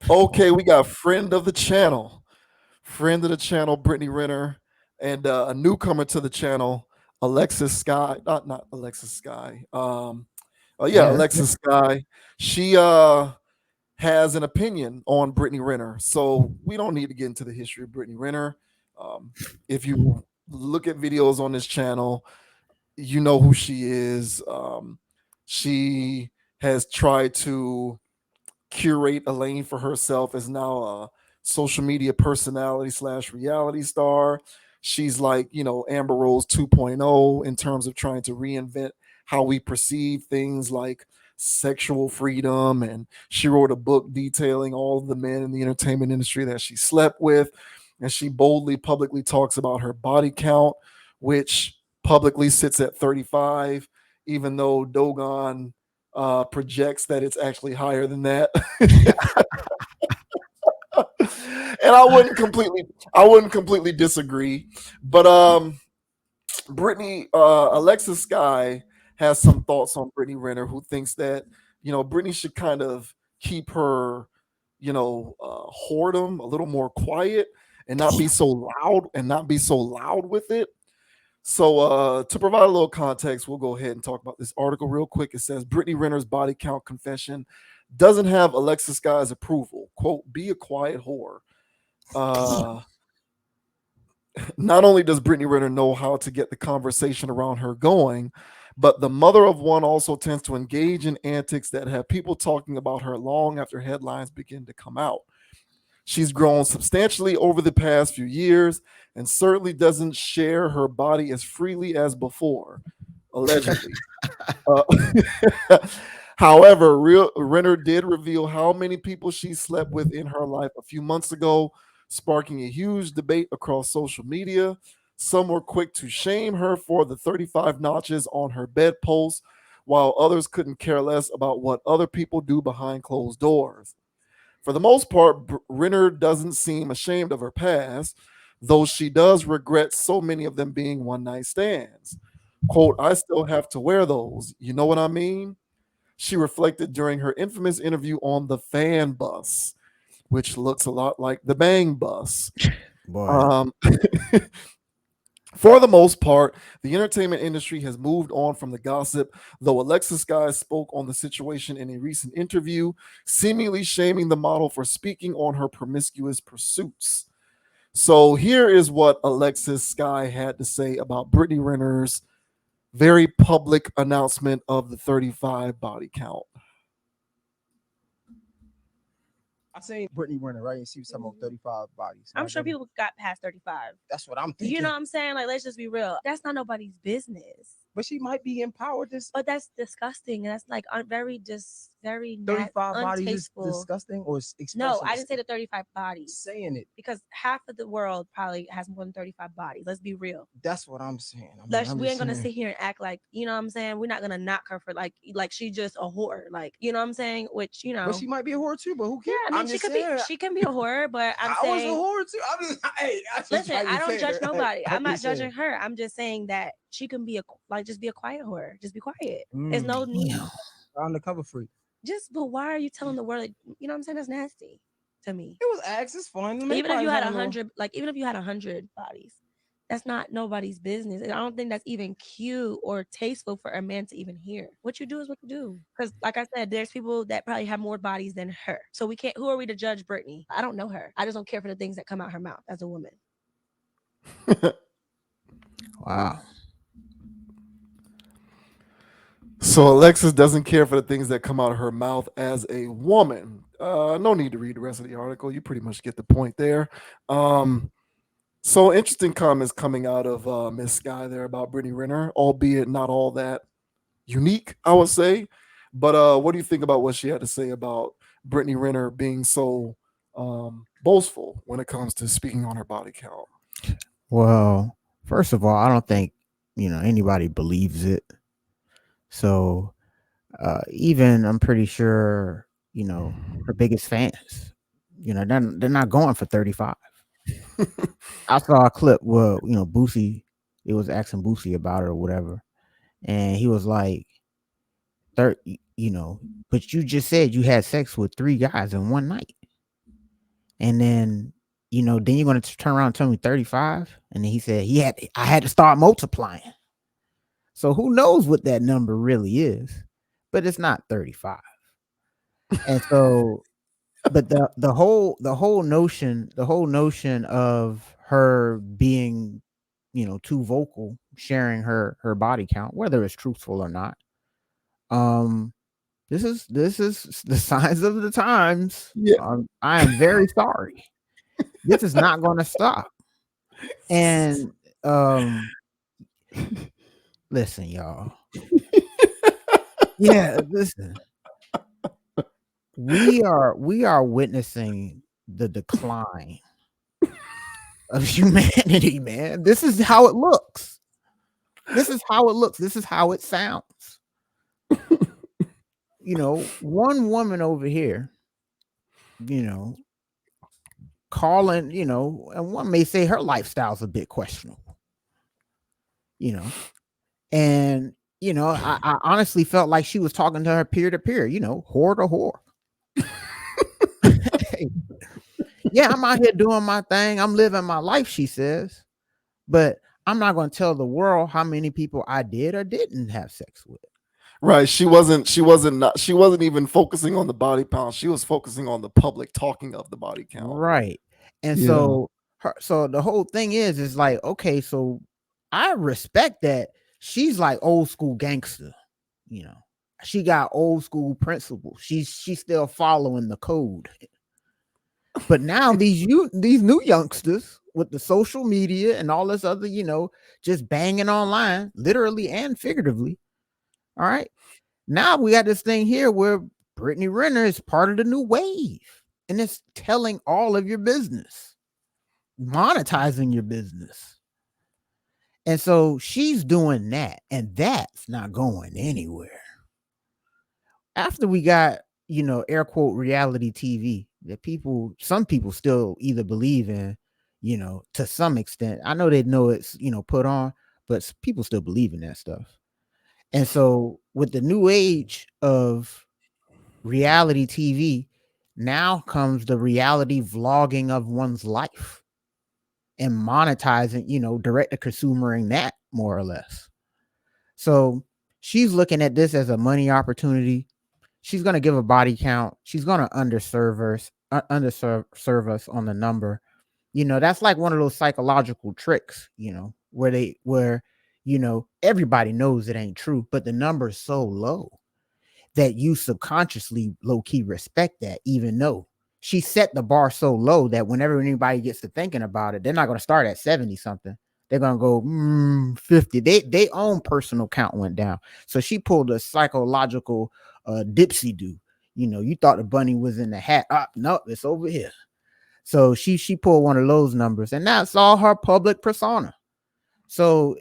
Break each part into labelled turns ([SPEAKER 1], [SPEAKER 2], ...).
[SPEAKER 1] Okay, we got friend of the channel, Brittany Renner, and a newcomer to the channel, Alexis Skyy. Not Alexis Skyy. Yeah,
[SPEAKER 2] Yeah.
[SPEAKER 1] Alexis Skyy. She has an opinion on Brittany Renner, so we don't need to get into the history of Brittany Renner. Um, if you look at videos on this channel, you know who she is. She has tried to curate a lane for herself as now a social media personality slash reality star. She's like, Amber Rose 2.0 in terms of trying to reinvent how we perceive things like sexual freedom. And she wrote a book detailing all of the men in the entertainment industry that she slept with. And she boldly, publicly talks about her body count, which publicly sits at 35, even though Dogon projects that it's actually higher than that. And I wouldn't completely disagree. But Alexis Sky has some thoughts on Brittany Renner, who thinks that Brittany should kind of keep her whoredom a little more quiet and not be so loud with it. So, to provide a little context, we'll go ahead and talk about this article real quick. It says Brittany Renner's body count confession doesn't have Alexis Sky's approval. Quote, be a quiet whore. Uh, Not only does Brittany Renner know how to get the conversation around her going, but the mother of one also tends to engage in antics that have people talking about her long after headlines begin to come out. She's grown substantially over the past few years and certainly doesn't share her body as freely as before, allegedly. Uh, However, Renner did reveal how many people she slept with in her life a few months ago, sparking a huge debate across social media. Some were quick to shame her for the 35 notches on her bedpost, while others couldn't care less about what other people do behind closed doors. For the most part, Renner doesn't seem ashamed of her past, though she does regret so many of them being one night stands. Quote, I still have to wear those. You know what I mean? She reflected during her infamous interview on the fan bus, which looks a lot like the bang bus.
[SPEAKER 2] Boy.
[SPEAKER 1] Um, for the most part, the entertainment industry has moved on from the gossip, though Alexis Sky spoke on the situation in a recent interview, seemingly shaming the model for speaking on her promiscuous pursuits. So here is what Alexis Sky had to say about Brittany Renner's very public announcement of the 35 body count.
[SPEAKER 3] I seen Brittany Renner, right? And she was talking about
[SPEAKER 4] Mhm.
[SPEAKER 3] 35 bodies.
[SPEAKER 4] I'm
[SPEAKER 3] Right?
[SPEAKER 4] sure people got past 35.
[SPEAKER 3] That's what I'm
[SPEAKER 4] You
[SPEAKER 3] thinking.
[SPEAKER 4] know what I'm saying? Like, let's just be real. That's not nobody's business.
[SPEAKER 3] But she might be empowered. This
[SPEAKER 4] But that's disgusting. And that's like very just very
[SPEAKER 3] 35 bodies is
[SPEAKER 4] untasteful.
[SPEAKER 3] disgusting or
[SPEAKER 4] No,
[SPEAKER 3] expressing
[SPEAKER 4] I didn't say the 35 bodies
[SPEAKER 3] saying it.
[SPEAKER 4] because half of the world probably has more than 35 bodies. Let's be real.
[SPEAKER 3] That's what I'm saying. I mean,
[SPEAKER 4] Let's,
[SPEAKER 3] I'm
[SPEAKER 4] we
[SPEAKER 3] just
[SPEAKER 4] ain't gonna
[SPEAKER 3] saying.
[SPEAKER 4] sit here and act like, you know what I'm saying? We're not gonna knock her for like she just a whore. Like, you know what I'm saying? Which,
[SPEAKER 3] But she might be a whore too. But who
[SPEAKER 4] yeah,
[SPEAKER 3] cares?
[SPEAKER 4] I mean
[SPEAKER 3] I'm just
[SPEAKER 4] she
[SPEAKER 3] saying.
[SPEAKER 4] can be a whore, but I'm
[SPEAKER 3] I was a
[SPEAKER 4] saying
[SPEAKER 3] whore too. I'm just hey. I just
[SPEAKER 4] listen,
[SPEAKER 3] trying to
[SPEAKER 4] I don't
[SPEAKER 3] say
[SPEAKER 4] judge
[SPEAKER 3] that.
[SPEAKER 4] nobody.
[SPEAKER 3] I'm
[SPEAKER 4] I'm not
[SPEAKER 3] just saying.
[SPEAKER 4] judging her. I'm just saying that she can be a like just be a quiet whore. Just be quiet. There's
[SPEAKER 3] Mm,
[SPEAKER 4] no need.
[SPEAKER 2] Damn.
[SPEAKER 3] undercover freak.
[SPEAKER 4] Just but why are you telling the world? Like, you know what I'm saying? That's nasty to me.
[SPEAKER 3] It was acts. It's fun. Make
[SPEAKER 4] Even if you
[SPEAKER 3] parties
[SPEAKER 4] had
[SPEAKER 3] have
[SPEAKER 4] a
[SPEAKER 3] a little.
[SPEAKER 4] hundred, like even if you had 100 bodies, that's not nobody's business. And I don't think that's even cute or tasteful for a man to even hear. What you do is what you do. Because, like I said, there's people that probably have more bodies than her. So we can't. Who are we to judge Brittany? I don't know her. I just don't care for the things that come out her mouth as a woman.
[SPEAKER 2] Wow.
[SPEAKER 1] So Alexis doesn't care for the things that come out of her mouth as a woman. No need to read the rest of the article. You pretty much get the point there. Um, so interesting comments coming out of Miss Sky there about Brittany Renner, albeit not all that unique, I would say. But what do you think about what she had to say about Brittany Renner being so boastful when it comes to speaking on her body count?
[SPEAKER 2] Well, first of all, I don't think anybody believes it. So even I'm pretty sure her biggest fans, they're not going for 35. I saw a clip where Boosie, it was asking Boosie about it or whatever, and he was like, "Third, but you just said you had sex with three guys in one night." And then, then you're going to turn around and tell me 35. And then he said I had to start multiplying. So who knows what that number really is, but it's not 35. And so, but the whole notion of her being, too vocal, sharing her body count, whether it's truthful or not, um, this is the signs of the times.
[SPEAKER 1] Yeah.
[SPEAKER 2] I am very sorry. This is not going to stop. And listen, y'all. Yeah, listen. We are witnessing the decline of humanity, man. This is how it looks. This is how it looks. This is how it sounds. One woman over here, calling, and one may say her lifestyle's a bit questionable, and I honestly felt like she was talking to her peer to peer, whore to whore. Yeah, I'm out here doing my thing. I'm living my life, she says, but I'm not going to tell the world how many people I did or didn't have sex with.
[SPEAKER 1] Right. She wasn't even focusing on the body count. She was focusing on the public talking of the body count.
[SPEAKER 2] Right. And
[SPEAKER 1] Yeah.
[SPEAKER 2] so the whole thing is like, okay, so I respect that she's like old school gangster, she got old school principles. She's still following the code. But now these new youngsters with the social media and all this other, just banging online, literally and figuratively. All right. Now we got this thing here where Brittany Renner is part of the new wave, and it's telling all of your business, monetizing your business. And so she's doing that, and that's not going anywhere. After we got, air quote reality TV that some people still either believe in, to some extent. I know they know it's, put on, but people still believe in that stuff. And so with the new age of reality TV, now comes the reality vlogging of one's life and monetizing, direct to consumering that, more or less. So she's looking at this as a money opportunity. She's going to give a body count. She's going to underserve us on the number. That's like one of those psychological tricks, where everybody knows it ain't true, but the number is so low that you subconsciously low key respect that, even though she set the bar so low that whenever anybody gets to thinking about it, they're not going to start at 70 something. They're going to go 50. They own personal count went down. So she pulled a psychological dipsy do. You thought the bunny was in the hat. No, it's over here. So she pulled one of those numbers, and that's all her public persona. So,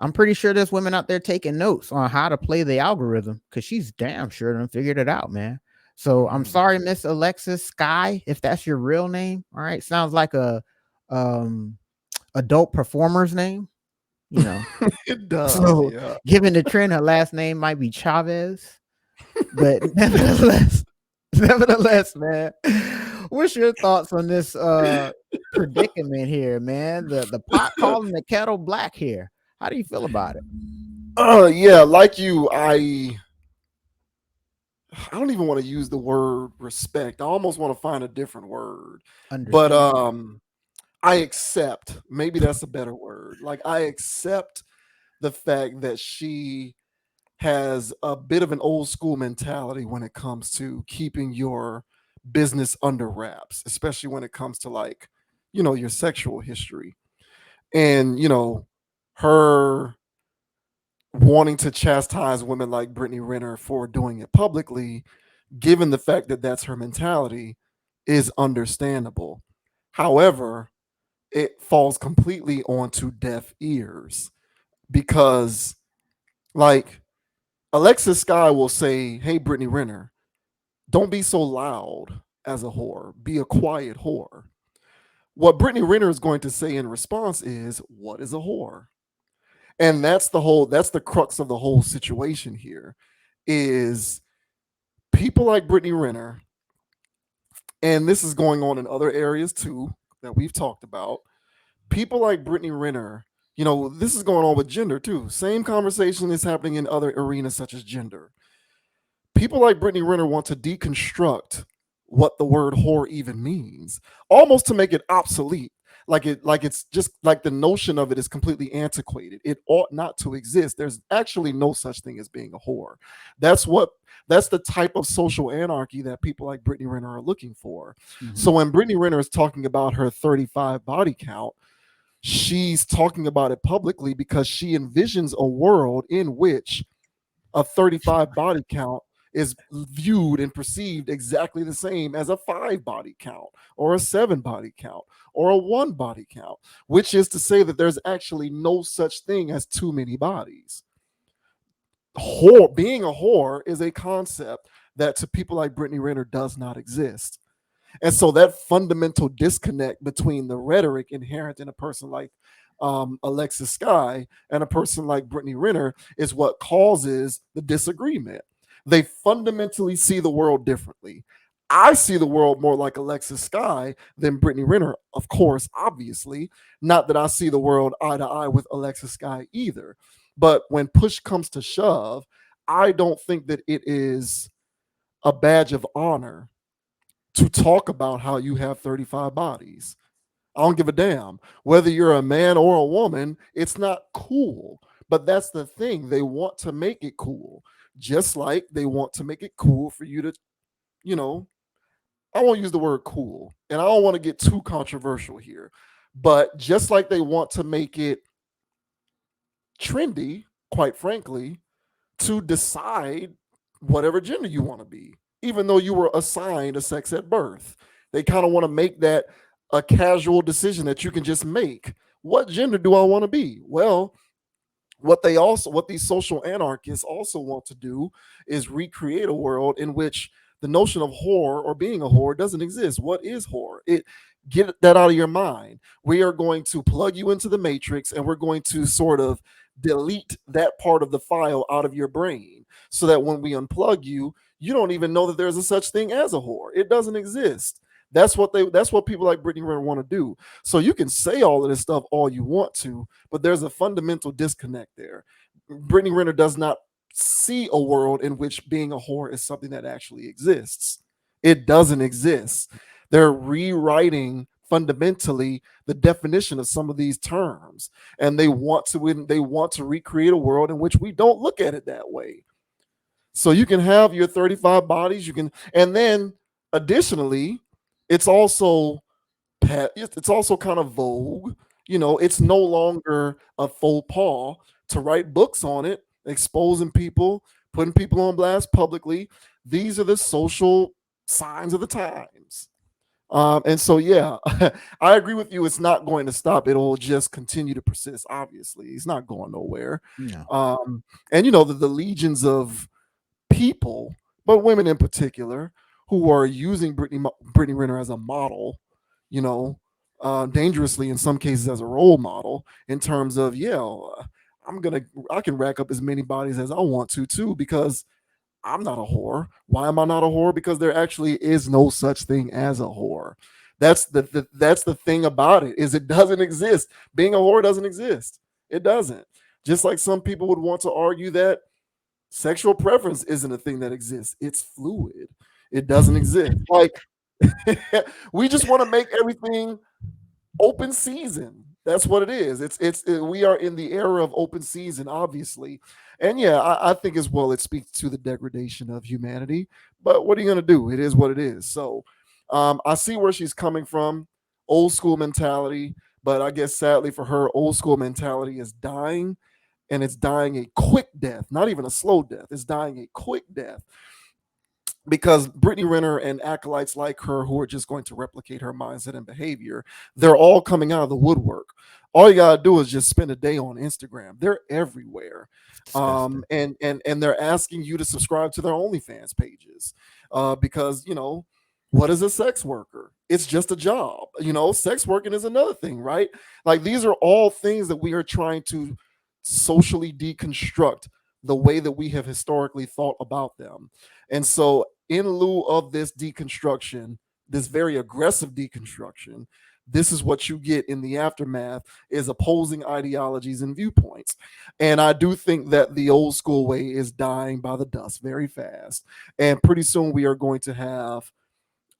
[SPEAKER 2] I'm pretty sure there's women out there taking notes on how to play the algorithm, because she's damn sure done figured it out, man. So I'm sorry, Miss Alexis Skyy, if that's your real name. All right. Sounds like a adult performer's name,
[SPEAKER 1] It does.
[SPEAKER 2] So
[SPEAKER 1] Yeah.
[SPEAKER 2] given the trend, her last name might be Chavez. But nevertheless, man, what's your thoughts on this predicament here, man? The pot calling the kettle black here. How do you feel about it?
[SPEAKER 1] Yeah, like you, I don't even want to use the word respect. I almost want to find a different word. But I accept, maybe that's a better word. Like, I accept the fact that she has a bit of an old school mentality when it comes to keeping your business under wraps, especially when it comes to, like, your sexual history. And, her wanting to chastise women like Brittany Renner for doing it publicly, given the fact that that's her mentality, is understandable. However, it falls completely onto deaf ears because, like, Alexis Skyy will say, "Hey, Brittany Renner, don't be so loud as a whore. Be a quiet whore." What Brittany Renner is going to say in response is, "What is a whore?" And that's the crux of the whole situation here, is people like Brittany Renner And this is going on in other areas too that we've talked about. People like Brittany Renner, this is going on with gender too. Same conversation is happening in other arenas such as gender. People like Brittany Renner want to deconstruct what the word whore even means, almost to make it obsolete. Like it's just like the notion of it is completely antiquated. It ought not to exist. There's actually no such thing as being a whore. That's what that's the type of social anarchy that people like Brittany Renner are looking for. So when Brittany Renner is talking about her 35 body count, she's talking about it publicly because she envisions a world in which a 35 body count is viewed and perceived exactly the same as a 5 body count or a 7 body count or a 1 body count, which is to say that there's actually no such thing as too many bodies. Being a whore is a concept that to people like Brittany Renner does not exist. And so that fundamental disconnect between the rhetoric inherent in a person like Alexis Skyy and a person like Brittany Renner is what causes the disagreement. They fundamentally see the world differently. I see the world more like Alexis Skyy than Brittany Renner, of course, obviously. Not that I see the world eye to eye with Alexis Skyy either. But when push comes to shove, I don't think that it is a badge of honor to talk about how you have 35 bodies. I don't give a damn. Whether you're a man or a woman, it's not cool. But that's the thing. They want to make it cool. Just like they want to make it cool for you to, you know, I won't use the word cool. And I don't want to get too controversial here. But just like they want to make it trendy, quite frankly, to decide whatever gender you want to be, even though you were assigned a sex at birth. They kind of want to make that a casual decision that you can just make. What gender do I want to be? Well, what these social anarchists also want to do is recreate a world in which the notion of whore or being a whore doesn't exist. What is whore? Get that out of your mind. We are going to plug you into the matrix and we're going to sort of delete that part of the file out of your brain so that when we unplug you, you don't even know that there's a such thing as a whore. It doesn't exist. That's what people like Brittany Renner want to do. So you can say all of this stuff all you want to, but there's a fundamental disconnect there. Brittany Renner does not see a world in which being a whore is something that actually exists. It doesn't exist. They're rewriting fundamentally the definition of some of these terms, and they want to recreate a world in which we don't look at it that way. So you can have your 35 bodies, and then additionally, it's also it's also kind of vogue. It's no longer a faux pas to write books on it, exposing people, putting people on blast publicly. These are the social signs of the times. And so, yeah, I agree with you. It's not going to stop. It'll just continue to persist. Obviously, it's not going nowhere.
[SPEAKER 2] No.
[SPEAKER 1] And the legions of people, but women in particular, who are using Brittany Renner as a model, dangerously in some cases as a role model in terms of, I can rack up as many bodies as I want to too, because I'm not a whore. Why am I not a whore? Because there actually is no such thing as a whore. That's the thing about it, is it doesn't exist. Being a whore doesn't exist. It doesn't. Just like some people would want to argue that sexual preference isn't a thing that exists. It's fluid. It doesn't exist. Like we just want to make everything open season. That's what it is. We are in the era of open season, obviously. And yeah, I think as well it speaks to the degradation of humanity. But what are you gonna do? It is what it is. So I see where she's coming from. Old school mentality, but I guess sadly for her, old school mentality is dying, and it's dying a quick death, not even a slow death. It's dying a quick death because Brittany Renner and acolytes like her who are just going to replicate her mindset and behavior, they're all coming out of the woodwork. All you gotta do is just spend a day on Instagram. They're everywhere, and they're asking you to subscribe to their OnlyFans pages, because what is a sex worker? It's just a job. Sex working is another thing, right? Like these are all things that we are trying to socially deconstruct the way that we have historically thought about them. And so in lieu of this deconstruction, this very aggressive deconstruction, this is what you get in the aftermath is opposing ideologies and viewpoints. And I do think that the old school way is dying by the dust very fast. And pretty soon we are going to have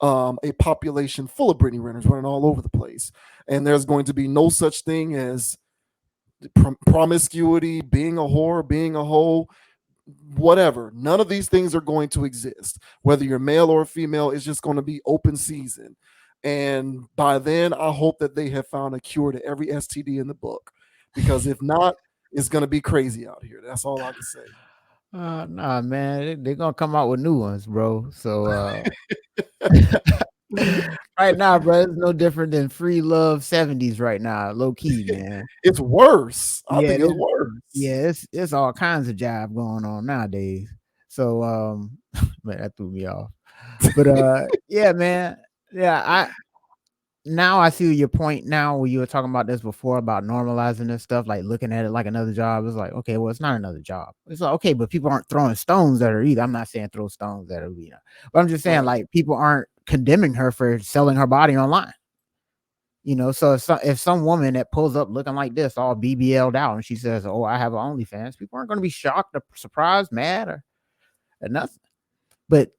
[SPEAKER 1] a population full of Brittany Renners running all over the place. And there's going to be no such thing as promiscuity, being a whore, being a hoe, whatever. None of these things are going to exist. Whether you're male or female, it's just going to be open season. And by then, I hope that they have found a cure to every STD in the book. Because if not, it's going to be crazy out here. That's all I can say.
[SPEAKER 2] Nah, man, they're gonna come out with new ones, bro. So right now, bro, it's no different than free love 70s right now, low key, man.
[SPEAKER 1] It's worse. I
[SPEAKER 2] Yeah,
[SPEAKER 1] think it's worse.
[SPEAKER 2] Yeah, it's all kinds of jive going on nowadays. So man, that threw me off. But yeah, man. Yeah, I see your point now where you were talking about this before about normalizing this stuff, like looking at it like another job. It's like, okay, well, it's not another job. It's like, okay, but people aren't throwing stones at her either. I'm not saying throw stones at her either. But I'm just saying, like, people aren't condemning her for selling her body online. So if some woman that pulls up looking like this, all BBL'd out, and she says, "Oh, I have an OnlyFans," people aren't going to be shocked or surprised, mad, or nothing. But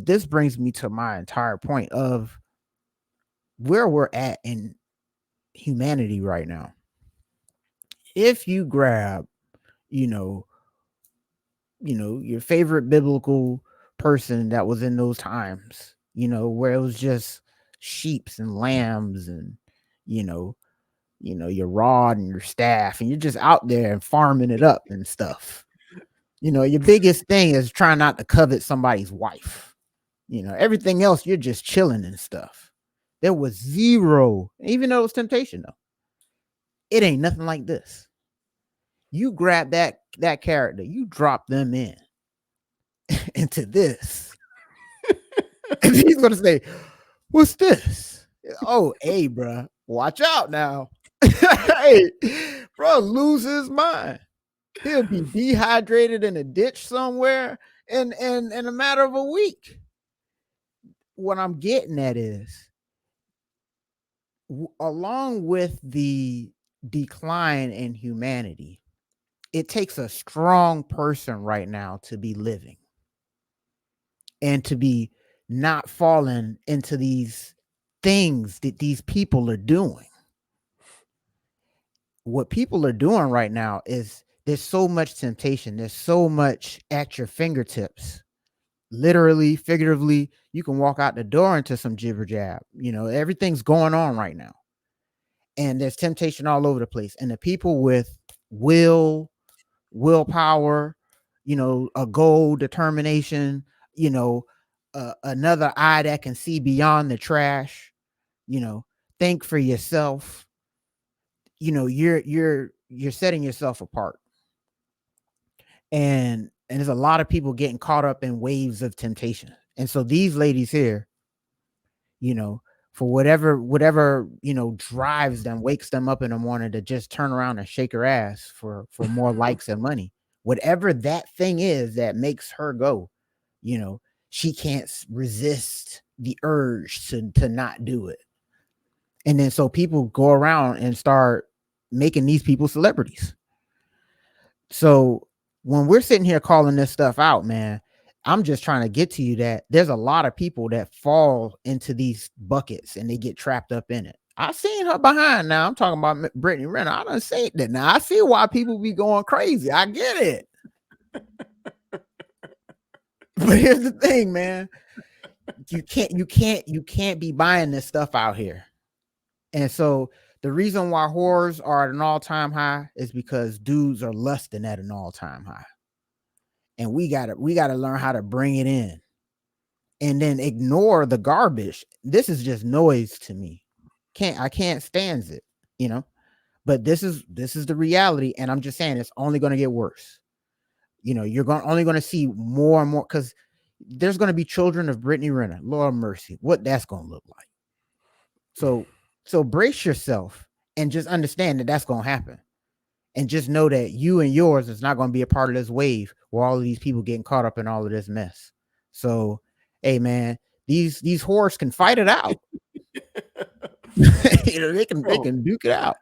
[SPEAKER 2] this brings me to my entire point of where we're at in humanity right now. If you grab, your favorite biblical person that was in those times, where it was just sheeps and lambs and, your rod and your staff, and you're just out there and farming it up and stuff. Your biggest thing is trying not to covet somebody's wife. Everything else, you're just chilling and stuff. There was zero, even though it was temptation, though. It ain't nothing like this. You grab that character, you drop them into this. And he's going to say, "What's this?" "Oh, hey, bro, watch out now." Hey, bro, lose his mind. He'll be dehydrated in a ditch somewhere in a matter of a week. What I'm getting at is, along with the decline in humanity, it takes a strong person right now to be living and to be not falling into these things that these people are doing. What people are doing right now is there's so much temptation. There's so much at your fingertips. Literally, figuratively, you can walk out the door into some jibber jab. Everything's going on right now. And there's temptation all over the place. And the people with willpower, a goal, determination, another eye that can see beyond the trash, think for yourself. You're setting yourself apart. And there's a lot of people getting caught up in waves of temptation. And so these ladies here, for whatever, drives them, wakes them up in the morning to just turn around and shake her ass for more likes and money, whatever that thing is that makes her go, she can't resist the urge to not do it. And then so people go around and start making these people celebrities. So when we're sitting here calling this stuff out, man, I'm just trying to get to you that there's a lot of people that fall into these buckets and they get trapped up in it. I've seen her behind now. I'm talking about Brittany Renner. I done seen that. Now I see why people be going crazy. I get it. But here's the thing, man. You can't be buying this stuff out here. And so the reason why whores are at an all-time high is because dudes are lusting at an all-time high. And we gotta learn how to bring it in and then ignore the garbage. This is just noise to me. I can't stand it, but this is the reality. And I'm just saying it's only going to get worse. You're only going to see more and more, because there's going to be children of Brittany Renner. Lord mercy, what that's going to look like. So brace yourself and just understand that that's going to happen. And just know that you and yours is not going to be a part of this wave where all of these people getting caught up in all of this mess. So, hey, man, these whores can fight it out. They can duke it out.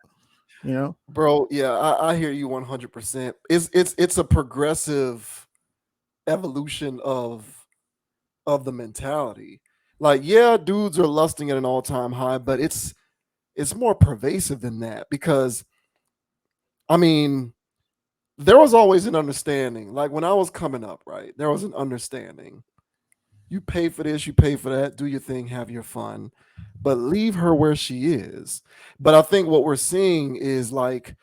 [SPEAKER 1] Bro. Yeah, I hear you 100%. It's a progressive evolution of the mentality. Like, yeah, dudes are lusting at an all-time high, but it's more pervasive than that because I mean, there was always an understanding. Like when I was coming up, right? There was an understanding. You pay for this, you pay for that, do your thing, have your fun, but leave her where she is. But I think what we're seeing is like,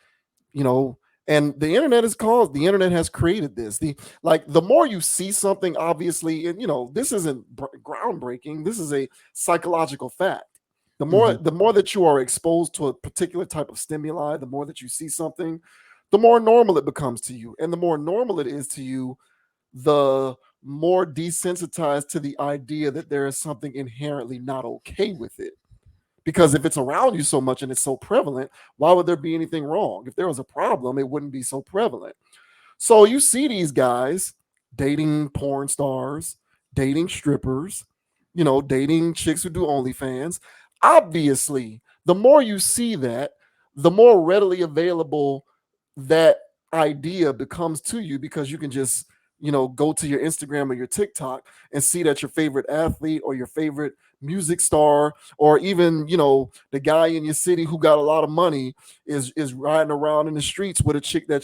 [SPEAKER 1] you know, and the internet has created this. The more you see something, obviously, and this isn't groundbreaking. This is a psychological fact. The more that you are exposed to a particular type of stimuli, the more that you see something, the more normal it becomes to you. And the more normal it is to you, the more desensitized to the idea that there is something inherently not okay with it. Because if it's around you so much and it's so prevalent, why would there be anything wrong? If there was a problem, it wouldn't be so prevalent. So you see these guys dating porn stars, dating strippers, dating chicks who do OnlyFans. Obviously, the more you see that, the more readily available that idea becomes to you because you can just, go to your Instagram or your TikTok and see that your favorite athlete or your favorite music star or even, the guy in your city who got a lot of money is riding around in the streets with a chick that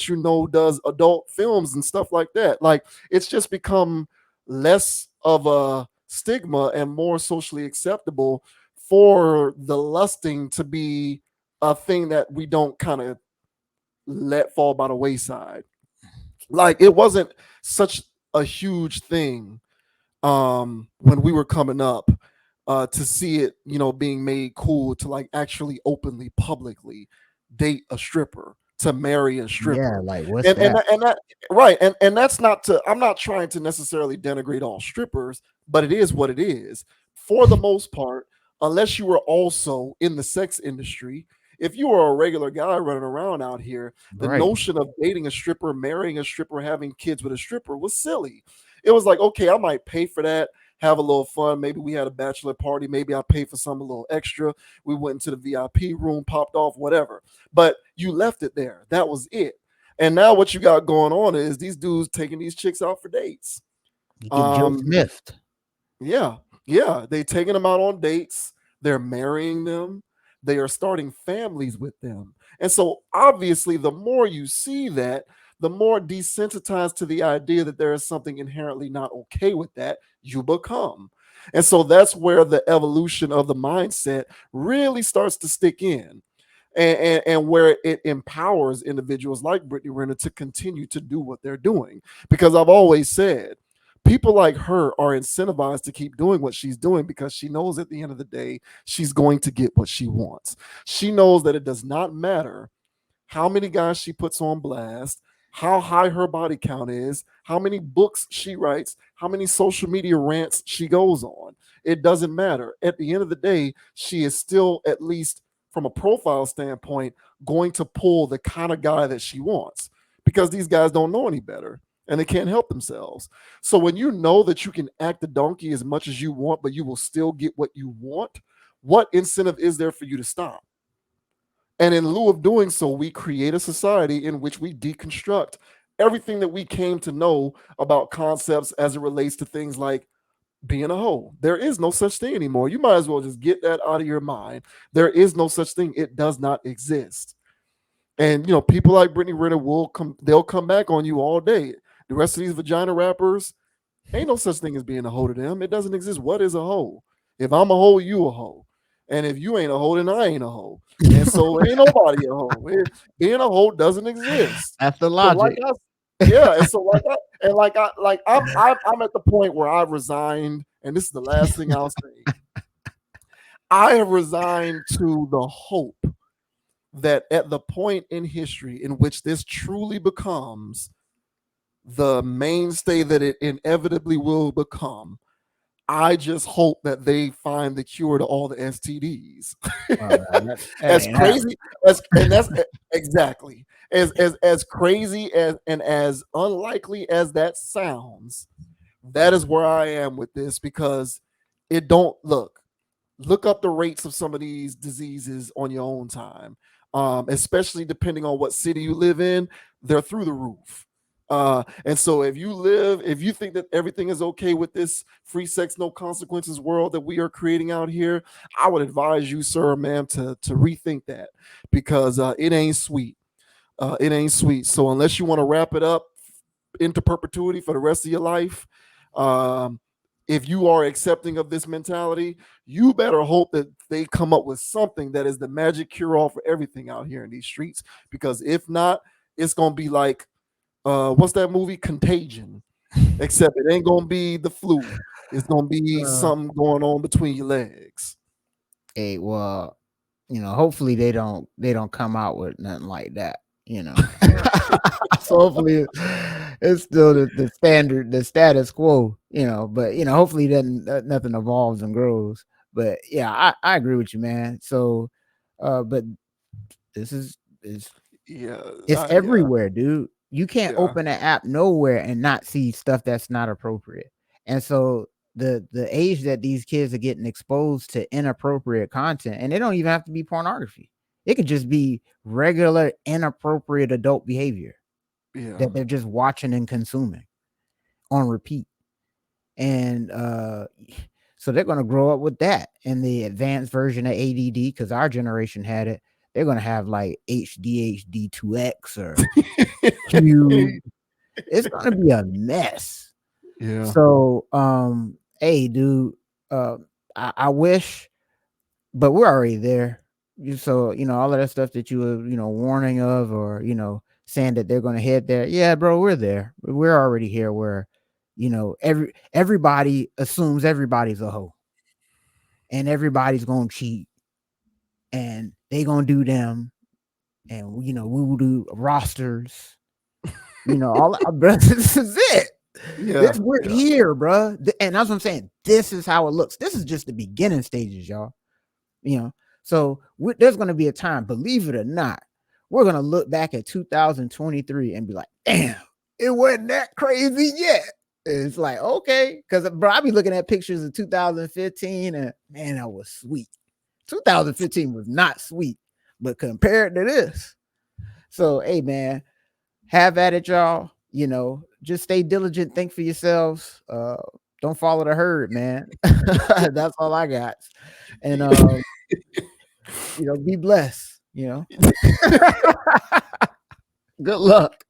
[SPEAKER 1] does adult films and stuff like that. Like it's just become less of a stigma and more socially acceptable for the lusting to be a thing that we don't kind of let fall by the wayside. Like it wasn't such a huge thing when we were coming up to see it, being made cool to like actually openly publicly date a stripper, to marry a
[SPEAKER 2] Yeah,
[SPEAKER 1] stripper.
[SPEAKER 2] like what's
[SPEAKER 1] and
[SPEAKER 2] that?
[SPEAKER 1] and that right, and that's not to, I'm not trying to necessarily denigrate all strippers, but it is what it is for the most part. Unless you were also in the sex industry, if you were a regular guy running around out here, the
[SPEAKER 2] Right.
[SPEAKER 1] notion of dating a stripper, marrying a stripper, having kids with a stripper was silly. It was like, okay, I might pay for that, have a little fun. Maybe we had a bachelor party. Maybe I paid for something a little extra. We went into the VIP room, popped off, whatever. But you left it there. That was it. And now what you got going on is these dudes taking these chicks out for dates.
[SPEAKER 2] You get Joe
[SPEAKER 1] Um,
[SPEAKER 2] Smith.
[SPEAKER 1] yeah, yeah. They taking them out on dates. They're marrying them. They are starting families with them. And so obviously, the more you see that, the more desensitized to the idea that there is something inherently not okay with that you become. And so that's where the evolution of the mindset really starts to stick in. And where it empowers individuals like Brittany Renner to continue to do what they're doing. Because I've always said, people like her are incentivized to keep doing what she's doing because she knows at the end of the day, she's going to get what she wants. She knows that it does not matter how many guys she puts on blast, how high her body count is, how many books she writes, how many social media rants she goes on. It doesn't matter. At the end of the day, she is still, at least from a profile standpoint, going to pull the kind of guy that she wants because these guys don't know any better and they can't help themselves. So when you know that you can act the donkey as much as you want, but you will still get what you want, what incentive is there for you to stop? And in lieu of doing so, we create a society in which we deconstruct everything that we came to know about concepts as it relates to things like being a hoe. There is no such thing anymore. You might as well just get that out of your mind. There is no such thing. It does not exist. And people like Brittany Renner they'll come back on you all day. The rest of these vagina rappers, ain't no such thing as being a hoe to them. It doesn't exist. What is a hoe? If I'm a hoe, you a hoe. And if you ain't a hoe, then I ain't a hoe. And so ain't nobody a hoe. Being a hoe doesn't exist.
[SPEAKER 2] That's the
[SPEAKER 1] So like
[SPEAKER 2] logic.
[SPEAKER 1] yeah, and so I'm at the point where I've resigned, and this is the last thing I'll say. I have resigned to the hope that at the point in history in which this truly becomes the mainstay that it inevitably will become, I just hope that they find the cure to all the STDs. As crazy that's exactly as crazy and as unlikely as that sounds, that is where I am with this because it don't look up the rates of some of these diseases on your own time, especially depending on what city you live in. They're through the roof. And so if you think that everything is okay with this free sex, no consequences world that we are creating out here, I would advise you, sir or ma'am, to rethink that, because it ain't sweet. It ain't sweet. So unless you want to wrap it up into perpetuity for the rest of your life, um, if you are accepting of this mentality, you better hope that they come up with something that is the magic cure all for everything out here in these streets. Because if not, it's gonna be like what's that movie, Contagion? Except it ain't gonna be the flu. It's gonna be something going on between your legs.
[SPEAKER 2] Hey, well, hopefully they don't come out with nothing like that. So hopefully it's still the standard, the status quo. But hopefully then nothing evolves and grows. But yeah, I agree with you, man. So, but this is
[SPEAKER 1] Yeah,
[SPEAKER 2] it's
[SPEAKER 1] yeah,
[SPEAKER 2] everywhere, dude. You can't
[SPEAKER 1] yeah,
[SPEAKER 2] open an app nowhere and not see stuff that's not appropriate. And so the age that these kids are getting exposed to inappropriate content, and it don't even have to be pornography. It could just be regular inappropriate adult behavior
[SPEAKER 1] yeah,
[SPEAKER 2] that they're just watching and consuming on repeat. And so they're going to grow up with that. And the advanced version of ADD, because our generation had it, they're going to have like HDHD2X or Q. It's going to be a mess.
[SPEAKER 1] yeah.
[SPEAKER 2] So, hey, dude, I wish, but we're already there. So, all of that stuff that you were, warning of, or, saying that they're going to head there. Yeah, bro, we're there. We're already here where, everybody assumes everybody's a hoe and everybody's going to cheat and they going to do them. And, we will do rosters, all bro, this is it.
[SPEAKER 1] Yeah,
[SPEAKER 2] We're here, bro. And that's what I'm saying. This is how it looks. This is just the beginning stages, y'all. So there's going to be a time, believe it or not, we're going to look back at 2023 and be like, damn, it wasn't that crazy yet. And it's like, okay, because bro, I be looking at pictures of 2015 and man, that was sweet. 2015 was not sweet, but compared to this. So, hey, man, have at it, y'all. Just stay diligent. Think for yourselves. Don't follow the herd, man. That's all I got. And be blessed. Good luck.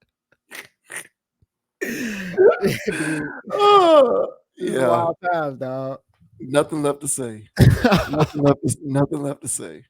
[SPEAKER 1] Oh, yeah.
[SPEAKER 2] Wild times, dog.
[SPEAKER 1] Nothing left to say. Nothing left to say.